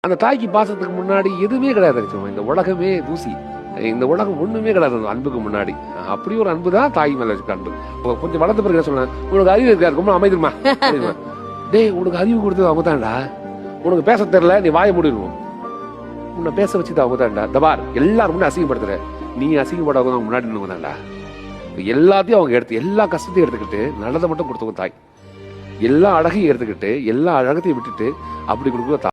அந்த தாய்க்கு பாசத்துக்கு முன்னாடி எதுவுமே கிடையாது. இந்த உலகமே தூசி, இந்த உலகம் ஒண்ணுமே கிடையாது அந்த அன்புக்கு முன்னாடி. அப்படி ஒரு அன்பு தான் தாய் மேல இருக்க அன்பு. கொஞ்சம் வளர்ந்த பிறகு சொல்றேன், உனக்கு அறிவு இருக்கா, ரொம்ப அமைதிமா டேய், உனக்கு அறிவு கொடுத்தது அவங்க தான்டா. உனக்கு பேச தெரியல, நீ வாய மூடிடுவோம். உன்னை பேச வச்சுட்டு அவங்க தான்டா. தபார் எல்லாரும் முன்னாடி அசிங்கப்படுத்துற, நீ அசிங்கப்படாத முன்னாடி நின்று தான்டா. எல்லாத்தையும் அவங்க எடுத்து, எல்லா கஷ்டத்தையும் எடுத்துக்கிட்டு நல்லதை மட்டும் கொடுத்தவங்க தாய். எல்லா அழகையும் எடுத்துக்கிட்டு எல்லா அழகத்தையும் விட்டுட்டு அப்படி கொடுக்குற தாய்.